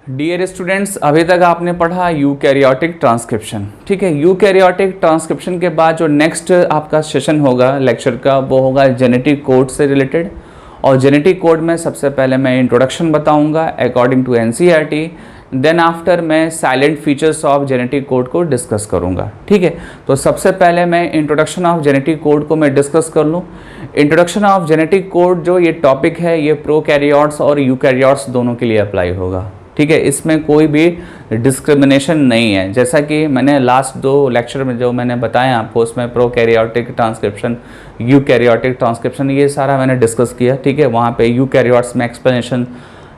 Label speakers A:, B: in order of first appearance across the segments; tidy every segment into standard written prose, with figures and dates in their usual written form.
A: Dear students, अभी तक आपने पढ़ा यूकैरियोटिक ट्रांसक्रिप्शन। ठीक है, यूकैरियोटिक ट्रांसक्रिप्शन के बाद जो नेक्स्ट आपका सेशन होगा लेक्चर का, वो होगा जेनेटिक कोड से रिलेटेड। और जेनेटिक कोड में सबसे पहले मैं इंट्रोडक्शन बताऊंगा according to NCERT, then after मैं salient features of genetic code को डिस्कस करूंगा। ठीक है, तो सबसे पहले मैं इंट्रोडक्शन ऑफ जेनेटिक कोड को मैं डिस्कस कर लूँ। इंट्रोडक्शन ऑफ जेनेटिक कोड जो ये टॉपिक है, ये प्रोकैरियोट्स और यूकैरियोट्स दोनों के लिए अप्लाई होगा। ठीक है, इसमें कोई भी डिस्क्रिमिनेशन नहीं है। जैसा कि मैंने लास्ट 2 लेक्चर में जो मैंने बताया आपको, उसमें प्रोकैरियोटिक ट्रांसक्रिप्शन, यूकैरियोटिक ट्रांसक्रिप्शन, ये सारा मैंने डिस्कस किया। ठीक है, वहाँ पे यूकैरियोट्स में एक्सप्लेनेशन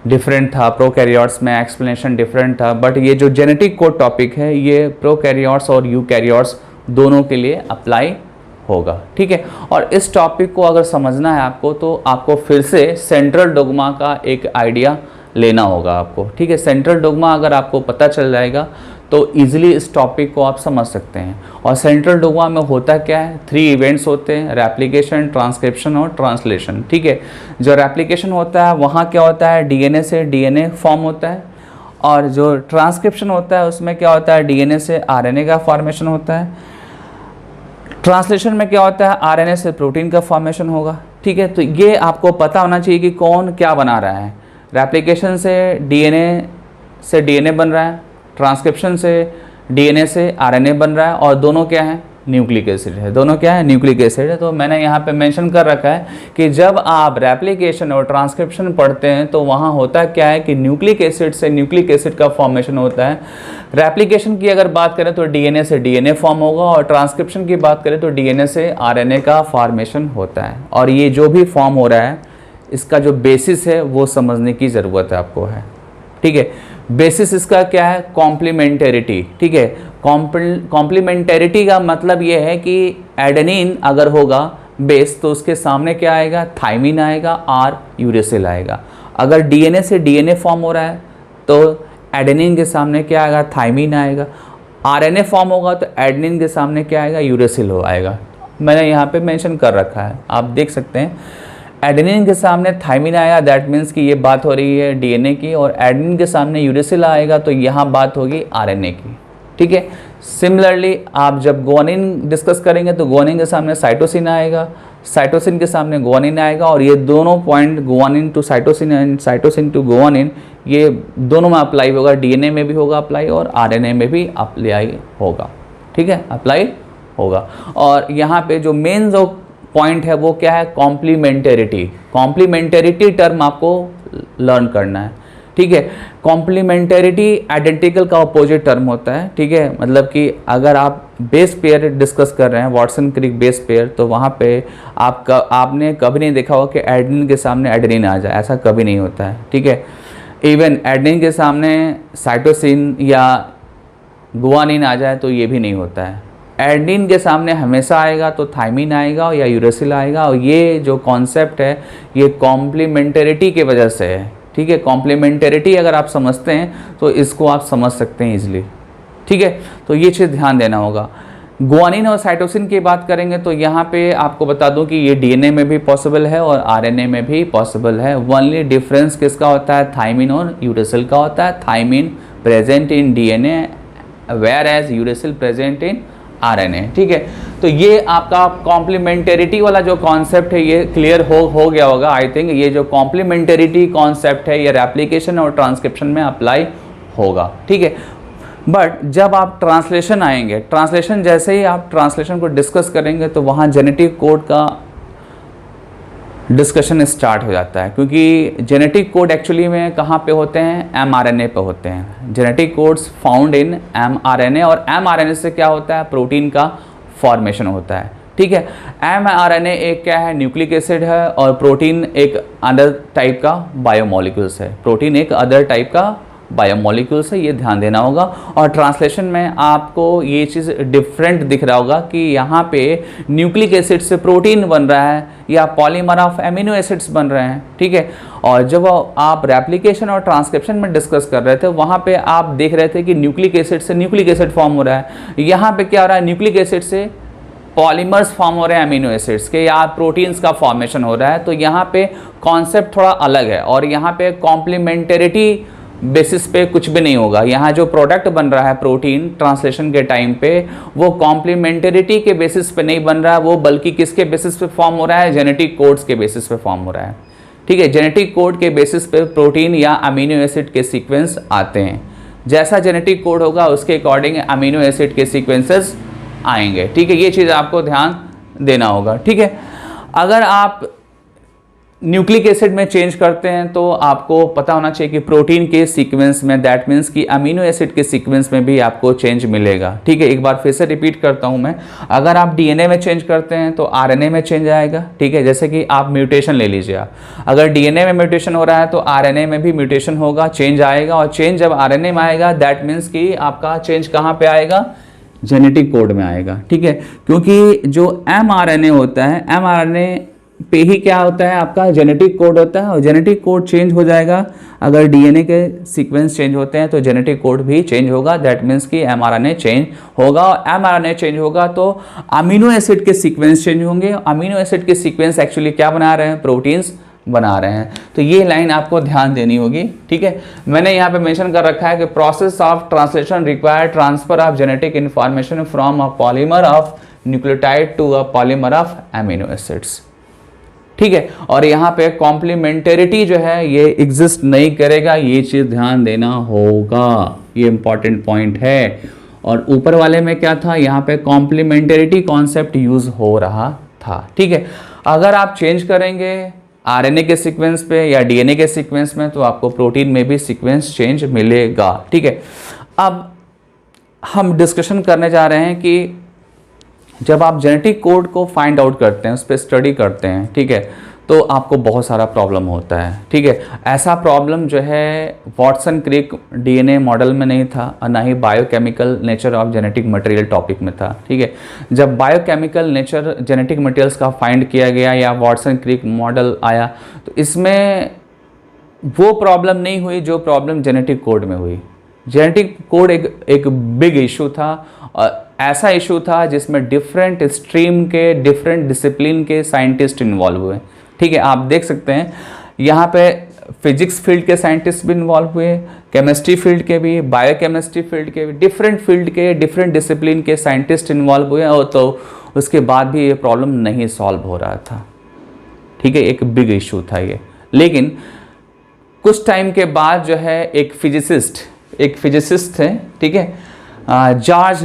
A: डिफरेंट था, प्रोकैरियोट्स में एक्सप्लेनेशन डिफरेंट था, बट ये जो जेनेटिक कोड टॉपिक है ये प्रोकैरियोट्स और यूकैरियोट्स दोनों के लिए अप्लाई होगा। ठीक है, और इस टॉपिक को अगर समझना है आपको, तो आपको फिर से सेंट्रल डोग्मा का एक आइडिया लेना होगा आपको। ठीक है, सेंट्रल डोग्मा अगर आपको पता चल जाएगा तो इजीली इस टॉपिक को आप समझ सकते हैं। और सेंट्रल डोग्मा में होता क्या है, 3 इवेंट्स होते हैं, रेप्लिकेशन, ट्रांसक्रिप्शन और ट्रांसलेशन। ठीक है, जो रेप्लिकेशन होता है वहाँ क्या होता है, डीएनए से डीएनए फॉर्म होता है, और जो ट्रांसक्रिप्शन होता है उसमें क्या होता है, डीएनए से आरएनए का फॉर्मेशन होता है। ट्रांसलेशन में क्या होता है, आरएनए से प्रोटीन का फॉर्मेशन होगा। ठीक है, तो ये आपको पता होना चाहिए कि कौन क्या बना रहा है। रेप्लिकेशन से डीएनए बन रहा है, ट्रांसक्रिप्शन से डीएनए से आरएनए बन रहा है, और दोनों क्या है, न्यूक्लिक एसिड है। दोनों क्या है, न्यूक्लिक एसिड है। तो मैंने यहाँ पे मेंशन कर रखा है कि जब आप रेप्लिकेशन और ट्रांसक्रिप्शन पढ़ते हैं तो वहाँ होता क्या है कि न्यूक्लिक एसिड से न्यूक्लिक एसिड का फॉर्मेशन होता है। रेप्लिकेशन की अगर बात करें तो डीएनए से डीएनए फॉर्म होगा, और ट्रांसक्रिप्शन की बात करें तो डीएनए से आरएनए का फॉर्मेशन होता है। और ये जो भी फॉर्म हो रहा है, इसका जो बेसिस है वो समझने की ज़रूरत है आपको है। ठीक है, बेसिस इसका क्या है, कॉम्प्लीमेंटेरिटी। ठीक है, कॉम्प्लीमेंटेरिटी का मतलब ये है कि एडेनिन अगर होगा बेस तो उसके सामने क्या आएगा, थाइमिन आएगा और यूरेसिल आएगा। अगर डीएनए से डीएनए फॉर्म हो रहा है तो एडेनिन के सामने क्या आएगा, थाइमिन आएगा। आरएनए फॉर्म होगा तो एडेनिन के सामने क्या आएगा, यूरेसिल हो आएगा। मैंने यहाँ पे मेंशन कर रखा है, आप देख सकते हैं। एडेनिन के सामने थाइमिन आएगा, दैट मीन्स कि ये बात हो रही है डीएनए की, और एडेनिन के सामने यूरेसिल आएगा तो यहाँ बात होगी आरएनए की। ठीक है, सिमिलरली आप जब गुआनिन डिस्कस करेंगे तो गुआनिन के सामने साइटोसिन आएगा, साइटोसिन के सामने गुआनिन आएगा, और ये दोनों point guanine to cytosine and cytosine to guanine, ये दोनों में अप्लाई होगा। डीएनए में भी होगा अप्लाई और आरएनए में भी अप्लाई होगा। ठीक है, अप्लाई होगा। और यहाँ पे जो मेन जो पॉइंट है वो क्या है, कॉम्प्लीमेंटेरिटी। कॉम्प्लीमेंटेरिटी टर्म आपको लर्न करना है। ठीक है, कॉम्प्लीमेंटेरिटी आइडेंटिकल का अपोजिट टर्म होता है। ठीक है, मतलब कि अगर आप बेस पेयर डिस्कस कर रहे हैं, वाटसन क्रिक बेस पेयर, तो वहाँ पे आपने कभी नहीं देखा होगा कि एडेनिन के सामने एडेनिन आ जाए, ऐसा कभी नहीं होता है। ठीक है, इवन एडेनिन के सामने साइटोसिन या गुआनिन आ जाए तो ये भी नहीं होता है। एडेनिन के सामने हमेशा आएगा तो थाइमिन आएगा या यूरेसिल आएगा, और ये जो कॉन्सेप्ट है ये कॉम्प्लीमेंटेरिटी की वजह से है। ठीक है, कॉम्प्लीमेंटेरिटी अगर आप समझते हैं तो इसको आप समझ सकते हैं इजीली। ठीक है, तो ये चीज़ ध्यान देना होगा। गुआनिन और साइटोसिन की बात करेंगे तो यहाँ पे आपको बता दूं कि ये डीएनए में भी पॉसिबल है और आरएनए में भी पॉसिबल है। ओनली डिफरेंस किसका होता है, थाइमिन और यूरेसिल का होता है। Thymine present in DNA whereas uracil present in RNA. ठीक है, तो ये आपका कॉम्प्लीमेंटेरिटी वाला जो कॉन्सेप्ट है ये क्लियर हो गया होगा आई थिंक। ये जो कॉम्प्लीमेंटेरिटी कॉन्सेप्ट है ये रेप्लिकेशन और ट्रांसक्रिप्शन में अप्लाई होगा। ठीक है, बट जब आप ट्रांसलेशन आएंगे, ट्रांसलेशन जैसे ही आप ट्रांसलेशन को डिस्कस करेंगे तो वहाँ जेनेटिक कोड का डिस्कशन स्टार्ट हो जाता है, क्योंकि जेनेटिक कोड एक्चुअली में कहाँ पे होते हैं, एमआरएनए पे होते हैं। Genetic codes found in mRNA, और एमआरएनए से क्या होता है, प्रोटीन का फॉर्मेशन होता है। ठीक है, एमआरएनए एक क्या है, न्यूक्लिक एसिड है, और प्रोटीन एक अदर टाइप का बायोमोलिक्यूल्स है। प्रोटीन एक अदर टाइप का बायोमोलिक्यूल्स है, ये ध्यान देना होगा। और ट्रांसलेशन में आपको ये चीज़ डिफरेंट दिख रहा होगा कि यहाँ पे न्यूक्लिक एसिड से प्रोटीन बन रहा है या पॉलीमर ऑफ एमिनो एसिड्स बन रहे हैं। ठीक है, और जब आप रेप्लिकेशन और ट्रांसक्रिप्शन में डिस्कस कर रहे थे वहाँ पे आप देख रहे थे कि न्यूक्लिक एसिड से न्यूक्लिक एसिड फॉर्म हो रहा है। यहाँ पे क्या हो रहा है, न्यूक्लिक एसिड से पॉलीमर्स फॉर्म हो रहे हैं अमीनो एसिड्स के, या प्रोटीन्स का फॉर्मेशन हो रहा है। तो यहाँ पे कॉन्सेप्ट थोड़ा अलग है, और यहाँ पे कॉम्प्लीमेंटेरिटी बेसिस पे कुछ भी नहीं होगा। यहाँ जो प्रोडक्ट बन रहा है प्रोटीन ट्रांसलेशन के टाइम पे वो कॉम्प्लीमेंटरिटी के बेसिस पे नहीं बन रहा है, वो बल्कि किसके बेसिस पे फॉर्म हो रहा है, जेनेटिक कोड्स के बेसिस पे फॉर्म हो रहा है। ठीक है, जेनेटिक कोड के बेसिस पे प्रोटीन या अमीनो एसिड के सीक्वेंस आते हैं। जैसा जेनेटिक कोड होगा उसके अकॉर्डिंग अमीनो एसिड के सीक्वेंसेस आएंगे। ठीक है, ये चीज़ आपको ध्यान देना होगा। ठीक है, अगर आप न्यूक्लिक एसिड में चेंज करते हैं तो आपको पता होना चाहिए कि प्रोटीन के सीक्वेंस में, दैट मीन्स कि अमीनो एसिड के सीक्वेंस में भी आपको चेंज मिलेगा। ठीक है, एक बार फिर से रिपीट करता हूं मैं, अगर आप डीएनए में चेंज करते हैं तो आरएनए में चेंज आएगा। ठीक है, जैसे कि आप म्यूटेशन ले लीजिए, आप अगर डीएनए में म्यूटेशन हो रहा है तो आरएनए में भी म्यूटेशन होगा, चेंज आएगा, और चेंज जब आरएनए में आएगा दैट मीन्स कि आपका चेंज कहाँ पे आएगा, जेनेटिक कोड में आएगा। ठीक है, क्योंकि जो एमआरएनए होता है, एमआरएनए पे ही क्या होता है, आपका जेनेटिक कोड होता है, और जेनेटिक कोड चेंज हो जाएगा। अगर डीएनए के सीक्वेंस चेंज होते हैं तो जेनेटिक कोड भी चेंज होगा, दैट मीन्स कि एमआरएनए चेंज होगा, और एमआरएनए चेंज होगा तो अमीनो एसिड के सीक्वेंस चेंज होंगे। अमीनो एसिड के सीक्वेंस एक्चुअली क्या बना रहे हैं, प्रोटीन्स बना रहे हैं। तो ये लाइन आपको ध्यान देनी होगी। ठीक है, मैंने यहाँ पे मेंशन कर रखा है कि process of translation require transfer of genetic information from a polymer of nucleotide to a polymer of amino acids. ठीक है, और यहाँ पे कॉम्प्लीमेंटरिटी जो है ये एग्जिस्ट नहीं करेगा, ये चीज़ ध्यान देना होगा, ये इंपॉर्टेंट पॉइंट है। और ऊपर वाले में क्या था, यहाँ पे कॉम्प्लीमेंटरिटी कॉन्सेप्ट यूज हो रहा था। ठीक है, अगर आप चेंज करेंगे आरएनए के सीक्वेंस पे या डीएनए के सीक्वेंस में तो आपको प्रोटीन में भी सीक्वेंस चेंज मिलेगा। ठीक है, अब हम डिस्कशन करने जा रहे हैं कि जब आप जेनेटिक कोड को फाइंड आउट करते हैं, उस पर स्टडी करते हैं, ठीक है, तो आपको बहुत सारा प्रॉब्लम होता है। ठीक है, ऐसा प्रॉब्लम जो है वॉटसन क्रिक डीएनए मॉडल में नहीं था और ना ही biochemical nature of genetic material topic में था। ठीक है, जब बायोकेमिकल नेचर जेनेटिक मटेरियल्स का फाइंड किया गया या वॉटसन क्रिक मॉडल आया तो इसमें वो प्रॉब्लम नहीं हुई जो प्रॉब्लम जेनेटिक कोड में हुई। जेनेटिक कोड एक बिग इशू था, और ऐसा इशू था जिसमें डिफरेंट स्ट्रीम के, डिफरेंट डिसिप्लिन के साइंटिस्ट इन्वॉल्व हुए। ठीक है, आप देख सकते हैं यहाँ पे फिजिक्स फील्ड के साइंटिस्ट भी इन्वॉल्व हुए, केमिस्ट्री फील्ड के भी, बायोकेमिस्ट्री फील्ड के भी, डिफरेंट फील्ड के, डिफरेंट डिसिप्लिन के साइंटिस्ट इन्वॉल्व हुए, और तो उसके बाद भी ये प्रॉब्लम नहीं सॉल्व हो रहा था। ठीक है, एक बिग इशू था ये। लेकिन कुछ टाइम के बाद जो है एक फिजिसिस्ट थे, ठीक है, जॉर्ज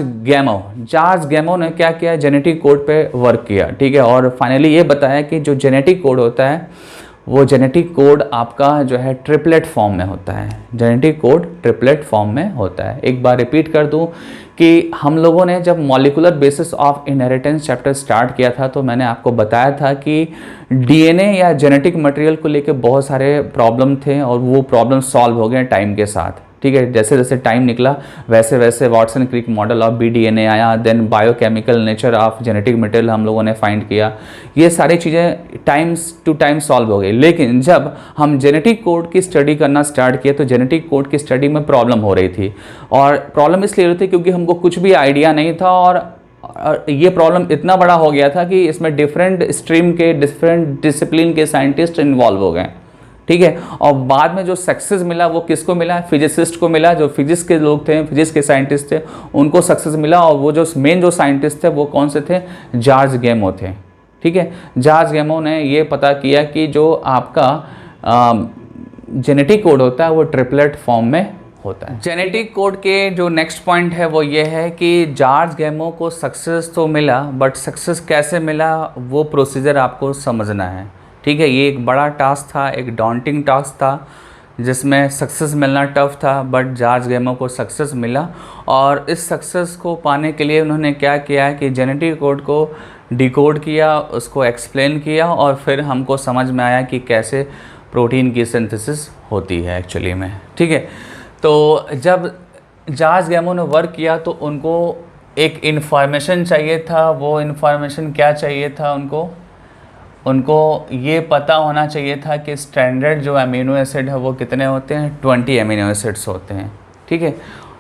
A: गैमो ने क्या किया, जेनेटिक कोड पे वर्क किया। ठीक है, और फाइनली ये बताया कि जो जेनेटिक कोड होता है वो जेनेटिक कोड आपका जो है ट्रिपलेट फॉर्म में होता है। जेनेटिक कोड ट्रिपलेट फॉर्म में होता है। एक बार रिपीट कर दूं कि हम लोगों ने जब molecular basis of inheritance chapter start किया था तो मैंने आपको बताया था कि डीएनए या जेनेटिक मटेरियल को लेकर बहुत सारे प्रॉब्लम थे और वो प्रॉब्लम सॉल्व हो गए टाइम के साथ। ठीक है, जैसे जैसे टाइम निकला वैसे वैसे Watson Crick model of BDNA आया, then biochemical nature of genetic material हम लोगों ने फाइंड किया। ये सारी चीज़ें टाइम्स टू टाइम सॉल्व हो गई। लेकिन जब हम जेनेटिक कोड की स्टडी करना स्टार्ट किए तो जेनेटिक कोड की स्टडी में प्रॉब्लम हो रही थी, और प्रॉब्लम इसलिए हो रही थी क्योंकि हमको कुछ भी आइडिया नहीं था, और ये प्रॉब्लम इतना बड़ा हो गया था कि इसमें डिफरेंट स्ट्रीम के, डिफरेंट डिसिप्लिन के साइंटिस्ट इन्वॉल्व हो गए। ठीक है, और बाद में जो सक्सेस मिला वो किसको मिला, फिजिसिस्ट को मिला। जो फिजिक्स के लोग थे, फिजिक्स के साइंटिस्ट थे, उनको सक्सेस मिला। और वो जो मेन जो साइंटिस्ट थे वो कौन से थे, जॉर्ज गैमो थे। ठीक है, जॉर्ज गैमो ने ये पता किया कि जो आपका जेनेटिक कोड होता है वो ट्रिपलेट फॉर्म में होता है। जेनेटिक कोड के जो नेक्स्ट पॉइंट है वो ये है कि जॉर्ज गैमो को सक्सेस तो मिला, बट सक्सेस कैसे मिला वो प्रोसीजर आपको समझना है। ठीक है, ये एक बड़ा टास्क था, एक डॉन्टिंग टास्क था जिसमें सक्सेस मिलना टफ था, बट जॉर्ज गैमो को सक्सेस मिला। और इस सक्सेस को पाने के लिए उन्होंने क्या किया कि जेनेटिक कोड को डिकोड किया, उसको एक्सप्लेन किया, और फिर हमको समझ में आया कि कैसे प्रोटीन की सिंथेसिस होती है एक्चुअली में। ठीक है, तो जब जॉर्ज गैमो ने वर्क किया तो उनको एक इन्फॉर्मेशन चाहिए था। वो इन्फॉर्मेशन क्या चाहिए था उनको ये पता होना चाहिए था कि स्टैंडर्ड जो अमीनो एसिड है वो कितने होते हैं, 20 अमीनो एसिड्स होते हैं। ठीक है,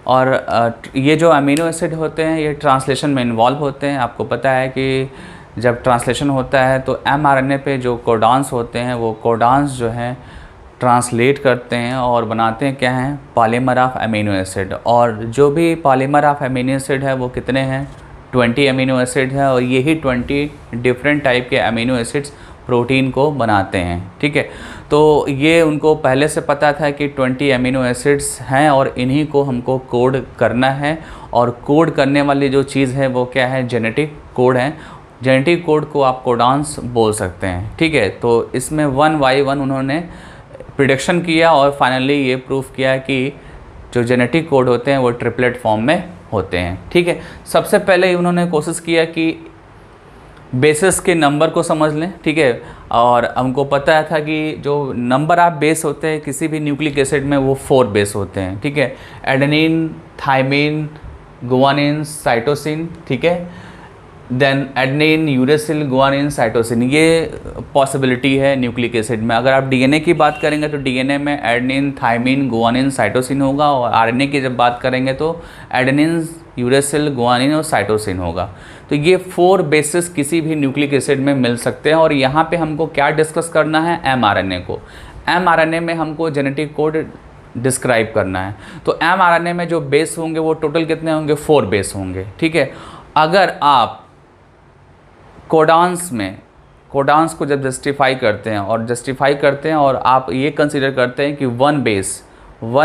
A: और ये जो अमीनो एसिड होते हैं ये ट्रांसलेशन में इन्वॉल्व होते हैं। आपको पता है कि जब ट्रांसलेशन होता है तो एमआरएनए पे जो कोडॉन्स होते हैं वो कोडॉन्स जो हैं ट्रांसलेट करते हैं और बनाते हैं क्या है, पॉलीमर ऑफ अमीनो एसिड। और जो भी पॉलीमर ऑफ अमीनो एसिड है वो कितने हैं, 20 अमीनो एसिड है, और यही 20 डिफरेंट टाइप के अमीनो एसिड्स प्रोटीन को बनाते हैं। ठीक है, तो ये उनको पहले से पता था कि 20 अमीनो एसिड्स हैं और इन्हीं को हमको कोड करना है, और कोड करने वाली जो चीज़ है वो क्या है, जेनेटिक कोड है। जेनेटिक कोड को आप कोडान्स बोल सकते हैं। ठीक है, तो इसमें 1 बाय 1 उन्होंने प्रिडिक्शन किया और फाइनली ये प्रूफ किया कि जो जेनेटिक कोड होते हैं वो ट्रिपलेट फॉर्म में होते हैं। ठीक है, सबसे पहले उन्होंने कोशिश किया कि बेसिस के नंबर को समझ लें। ठीक है, और हमको पता था कि जो नंबर ऑफ बेस होते हैं किसी भी न्यूक्लिक एसिड में वो 4 बेस होते हैं। ठीक है, एडेनिन, थाइमिन, गुआनिन, साइटोसिन। ठीक है, then adenine, uracil, guanine, cytosine, ये पॉसिबिलिटी है न्यूक्लिक एसिड में। अगर आप डीएनए की बात करेंगे तो डीएनए में एडेनिन, थाइमिन, गुआनिन, साइटोसिन होगा, और आरएनए की जब बात करेंगे तो एडेनिन, यूरेसिल, गुआनिन और साइटोसिन होगा। तो ये 4 बेसिस किसी भी न्यूक्लिक एसिड में मिल सकते हैं। और यहाँ पे हमको क्या डिस्कस करना है, एमआरएनए को। एमआरएनए में हमको जेनेटिक कोड डिस्क्राइब करना है। तो एमआरएनए में जो बेस होंगे वो टोटल कितने होंगे, 4 बेस होंगे। ठीक है, अगर आप कोडान्स को जब जस्टिफाई करते हैं और आप ये कंसीडर करते हैं कि वन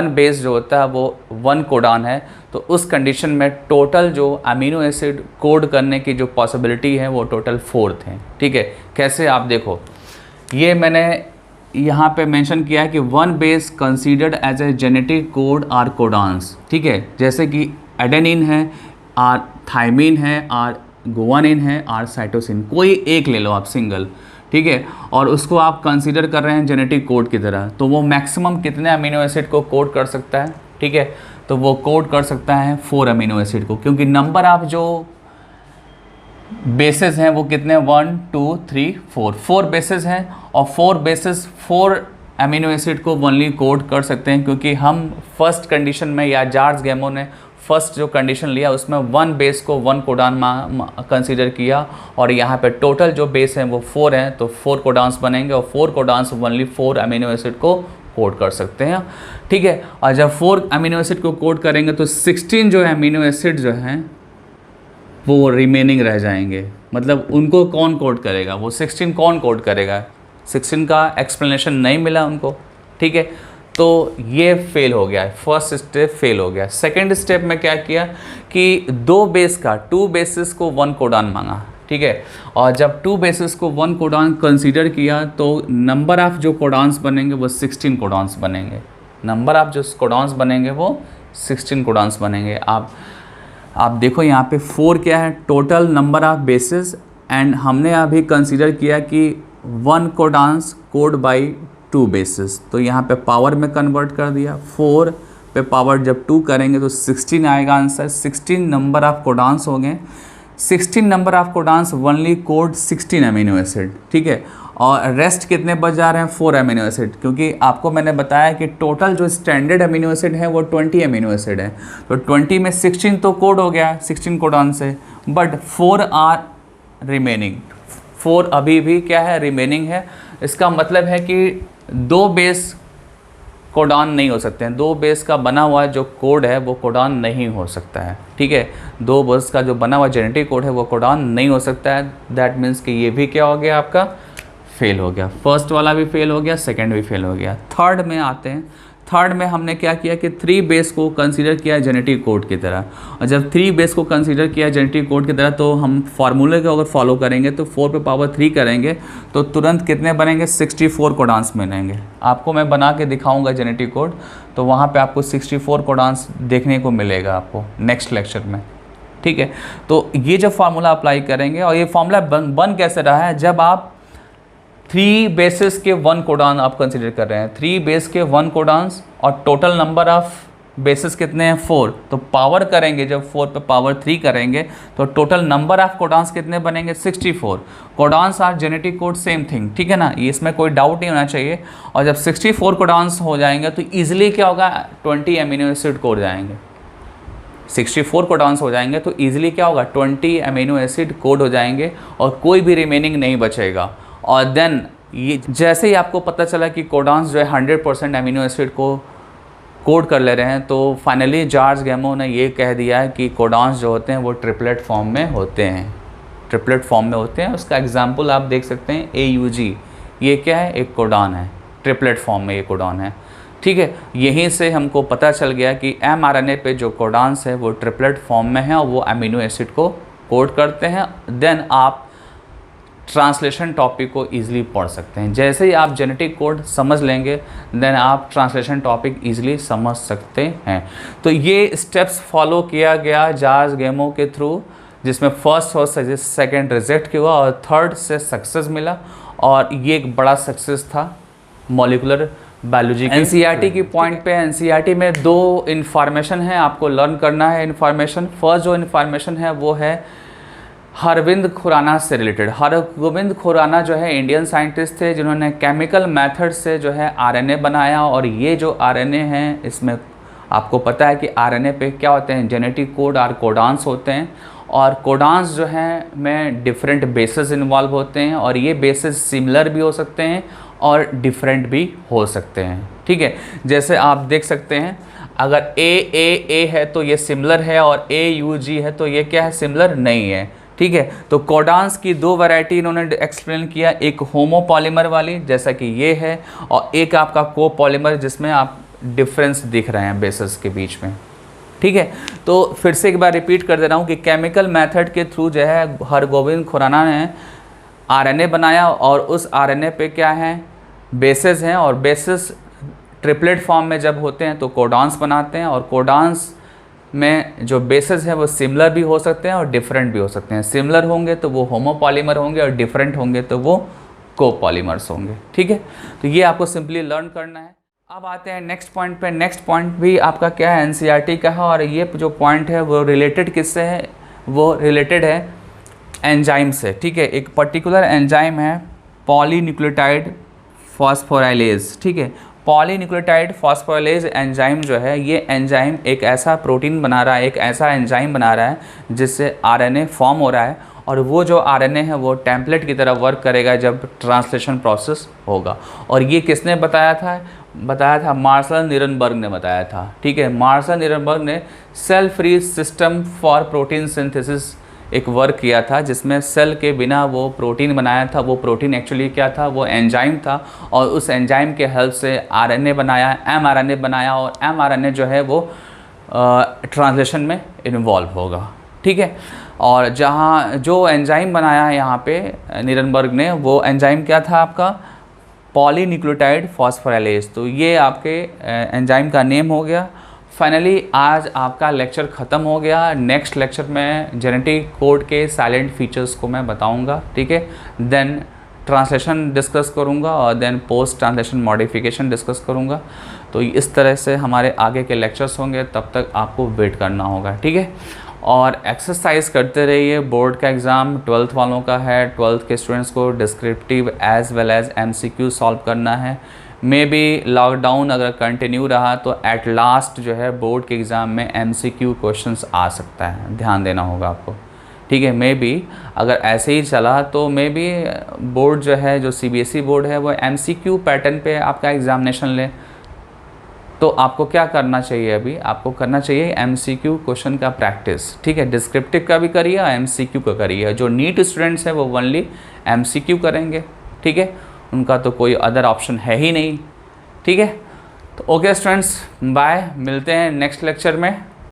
A: बेस जो होता है वो 1 कोडान है, तो उस कंडीशन में टोटल जो अमीनो एसिड कोड करने की जो पॉसिबिलिटी है वो टोटल 4 थे। ठीक है, कैसे आप देखो, ये मैंने यहाँ पे मेंशन किया है कि 1 base considered as a genetic code or codons. ठीक है, जैसे कि एडेनिन है, आर थाइमिन है, आर गुआनिन है, आर साइटोसिन, कोई एक ले लो आप सिंगल। ठीक है, और उसको आप कंसीडर कर रहे हैं जेनेटिक कोड की तरह, तो वो मैक्सिमम कितने अमीनो एसिड को कोड कर सकता है। ठीक है, तो वो कोड कर सकता है 4 अमीनो एसिड को, क्योंकि नंबर ऑफ जो बेसेस हैं वो कितने, 1 2 3 4 बेसेस हैं, और 4 बेसेस 4 अमीनो एसिड को ओनली कोड कर सकते हैं। क्योंकि हम फर्स्ट कंडीशन में, या जॉर्ज गैमो ने फर्स्ट जो कंडीशन लिया उसमें 1 बेस को 1 कोडान कंसीडर किया, और यहाँ पे टोटल जो बेस हैं वो 4 हैं, तो 4 कोडान्स बनेंगे, और 4 कोडान्स ओनली 4 अमीनो एसिड को कोड कर सकते हैं। ठीक है, और जब 4 अमीनो एसिड को कोड करेंगे तो 16 जो अमीनो एसिड जो हैं वो रिमेनिंग रह जाएंगे। मतलब उनको कौन कोड करेगा, वो 16 कौन कोड करेगा, 16 का एक्सप्लेनेशन नहीं मिला उनको। ठीक है, तो ये फेल हो गया, फर्स्ट स्टेप फेल हो गया। सेकंड स्टेप में क्या किया कि 2 बेसिस को 1 कोडान मांगा। ठीक है, और जब 2 बेसिस को 1 कोडान कंसीडर किया तो नंबर ऑफ जो कोडान्स बनेंगे वो 16 कोडान्स बनेंगे। नंबर ऑफ जो कोडान्स बनेंगे वो 16 कोडान्स बनेंगे। आप देखो यहाँ पे 4 क्या है, total number of basis, and हमने अभी कंसीडर किया कि 1 कोडान्स कोड बाई 2 बेसिस, तो यहाँ पे पावर में कन्वर्ट कर दिया। 4 पे पावर जब 2 करेंगे तो 16 आएगा आंसर। 16 नंबर ऑफ कोडान्स हो गए। 16 number of codons only code 16 amino acid. ठीक है, और रेस्ट कितने बच जा रहे हैं, 4 अमीनो एसिड, क्योंकि आपको मैंने बताया कि टोटल जो स्टैंडर्ड अमीनो एसिड है वो 20 अमीनो एसिड है। तो 20 में 16 तो कोड हो गया 16 कोडान से, बट 4 आर रिमेनिंग। 4 अभी भी क्या है, रिमेनिंग है। इसका मतलब है कि 2 बेस कोडान नहीं हो सकते हैं। 2 बेस का बना हुआ जो कोड है वो कोडान नहीं हो सकता है। ठीक है, 2 बेस का जो बना हुआ जेनेटिक कोड है वो कोडान नहीं हो सकता है। दैट मीन्स कि ये भी क्या हो गया, आपका फेल हो गया। फर्स्ट वाला भी फेल हो गया, सेकंड भी फेल हो गया। थर्ड में आते हैं। थर्ड में हमने क्या किया कि 3 बेस को कंसीडर किया जेनेटिक कोड की तरह, और जब 3 बेस को कंसीडर किया जेनेटिक कोड की तरह तो हम फार्मूले को अगर फॉलो करेंगे तो 4 पे पावर 3 करेंगे तो तुरंत कितने बनेंगे, 64 कोडान्स बनेंगे। आपको मैं बना के दिखाऊंगा जेनेटिक कोड, तो वहाँ पे आपको 64 कोडान्स देखने को मिलेगा आपको नेक्स्ट लेक्चर में। ठीक है, तो ये जब फार्मूला अप्लाई करेंगे, और ये फार्मूला बन कैसे रहा है, जब आप 3 बेसिस के 1 कोडान आप कंसीडर कर रहे हैं, 3 बेस के 1 कोडान्स, और टोटल नंबर ऑफ बेसिस कितने हैं, 4, तो पावर करेंगे, जब 4 पे पावर 3 करेंगे तो टोटल नंबर ऑफ कोडान्स कितने बनेंगे, 64। Codons are genetic code, same thing. ठीक है ना, ये इसमें कोई डाउट नहीं होना चाहिए। और जब 64 कोडान्स हो जाएंगे तो ईजिली क्या होगा, 20 अमीनो एसिड कोड जाएंगे। 64 कोडान्स हो जाएंगे तो ईजिली क्या होगा, 20 अमीनो एसिड कोड हो जाएंगे, और कोई भी रिमेनिंग नहीं बचेगा। और देन ये जैसे ही आपको पता चला कि कोडॉन्स जो है 100% अमीनो एसिड को कोड कर ले रहे हैं, तो फाइनली जॉर्ज गैमो ने ये कह दिया है कि कोडॉन्स जो होते हैं वो ट्रिपलेट फॉर्म में होते हैं, ट्रिपलेट फॉर्म में होते हैं। उसका एग्जांपल आप देख सकते हैं AUG, ये क्या है, एक कोडॉन है, ट्रिपलेट फॉर्म में ये कोडॉन है, ठीक है। यहीं से हमको पता चल गया कि mRNA पे जो कोडॉन्स है वो ट्रिपलेट फॉर्म में है और वो अमीनो एसिड को कोड करते हैं। देन आप ट्रांसलेशन टॉपिक को ईजिली पढ़ सकते हैं। जैसे ही आप जेनेटिक कोड समझ लेंगे देन आप ट्रांसलेशन टॉपिक ईजिली समझ सकते हैं। तो ये स्टेप्स फॉलो किया गया जॉर्ज गैमो के थ्रू, जिसमें फर्स्ट और सेकंड रिजेक्ट किया और थर्ड से सक्सेस मिला, और ये एक बड़ा सक्सेस था मॉलिक्यूलर बायोलॉजी। NCERT की पॉइंट पे NCERT में 2 इन्फॉर्मेशन है, आपको लर्न करना है इन्फॉर्मेशन। फर्स्ट जो इन्फॉर्मेशन है वो है हरविंद खुराना से रिलेटेड। हरगोविंद खुराना जो है इंडियन साइंटिस्ट थे जिन्होंने केमिकल मेथड से जो है RNA बनाया, और ये जो RNA हैं इसमें आपको पता है कि RNA पे क्या होते हैं, जेनेटिक कोड और कोडॉन्स होते हैं, और कोडॉन्स जो हैं में डिफरेंट बेसेस इन्वॉल्व होते हैं, और ये बेसेस सिमिलर भी हो सकते हैं और डिफरेंट भी हो सकते हैं, ठीक है। जैसे आप देख सकते हैं अगर A है तो ये सिमिलर है, और AUG है तो ये क्या है, सिमिलर नहीं है, ठीक है। तो कोडॉन्स की 2 वैरायटी इन्होंने एक्सप्लेन किया, एक होमोपॉलीमर वाली जैसा कि ये है, और एक आपका कोपॉलीमर जिसमें आप डिफरेंस दिख रहे हैं बेसेस के बीच में, ठीक है। तो फिर से एक बार रिपीट कर दे रहा हूँ कि केमिकल मेथड के थ्रू जो है हरगोविंद खुराना ने RNA बनाया, और उस RNA पे क्या है, बेसेस हैं, और बेसेस ट्रिपलेट फॉर्म में जब होते हैं तो कोडॉन्स बनाते हैं, और कोडॉन्स में जो बेसेस हैं वो सिमिलर भी हो सकते हैं और डिफरेंट भी हो सकते हैं। सिमिलर होंगे तो वो होमोपॉलीमर होंगे, और डिफरेंट होंगे तो वो कोपॉलीमर्स होंगे, ठीक है। तो ये आपको सिंपली लर्न करना है। अब आते हैं नेक्स्ट पॉइंट पे। नेक्स्ट पॉइंट भी आपका क्या है, NCERT का है, और ये जो पॉइंट है वो रिलेटेड किससे है, वो रिलेटेड है एंजाइम से, ठीक है। एक पर्टिकुलर एंजाइम है पॉलीन्यूक्लियोटाइड फॉस्फोराइलेज, ठीक है। पॉलीन्यूक्लियोटाइड फॉस्फोराइलेज एंजाइम जो है, ये एंजाइम एक ऐसा प्रोटीन बना रहा है, एक ऐसा एंजाइम बना रहा है जिससे RNA फॉर्म हो रहा है, और वो जो RNA है वो टेम्पलेट की तरह वर्क करेगा जब ट्रांसलेशन प्रोसेस होगा। और ये किसने बताया था मार्शल नीरनबर्ग ने बताया था, ठीक है। मार्शल नीरनबर्ग ने cell free system for protein synthesis एक वर्क किया था, जिसमें सेल के बिना वो प्रोटीन बनाया था। वो प्रोटीन एक्चुअली क्या था, वो एंजाइम था, और उस एंजाइम के हेल्प से RNA बनाया, mRNA बनाया, और mRNA जो है वो ट्रांसलेशन में इन्वॉल्व होगा, ठीक है। और जहाँ जो एंजाइम बनाया है यहाँ पे नीरनबर्ग ने, वो एंजाइम क्या था आपका, पॉलीन्यूक्लियोटाइड फॉस्फोराइलेज। तो ये आपके एंजाइम का नेम हो गया। फाइनली आज आपका लेक्चर ख़त्म हो गया। नेक्स्ट लेक्चर में जेनेटिक कोड के साइलेंट फीचर्स को मैं बताऊंगा, ठीक है। देन ट्रांसलेशन डिस्कस करूंगा, और then post translation modification discuss करूंगा। तो इस तरह से हमारे आगे के लेक्चर्स होंगे, तब तक आपको वेट करना होगा, ठीक है। और एक्सरसाइज करते रहिए। बोर्ड का एग्ज़ाम 12th वालों का है, 12th के स्टूडेंट्स को descriptive as well as MCQ solve करना है। मे बी लॉकडाउन अगर कंटिन्यू रहा तो एट लास्ट जो है बोर्ड के एग्ज़ाम में MCQ क्वेश्चंस आ सकता है, ध्यान देना होगा आपको, ठीक है। मे बी अगर ऐसे ही चला तो मे बी बोर्ड जो है, जो CBSE बोर्ड है, वो MCQ पैटर्न पे आपका एग्ज़ामिनेशन ले। तो आपको क्या करना चाहिए, अभी आपको करना चाहिए MCQ क्वेश्चन का प्रैक्टिस, ठीक है। डिस्क्रिप्टिव का भी करिए, MCQ का करिए। जो नीट स्टूडेंट्स हैं वो ओनली MCQ करेंगे, ठीक है। उनका तो कोई अदर ऑप्शन है ही नहीं, ठीक है। तो ओके स्टूडेंट्स, बाय, मिलते हैं नेक्स्ट लेक्चर में।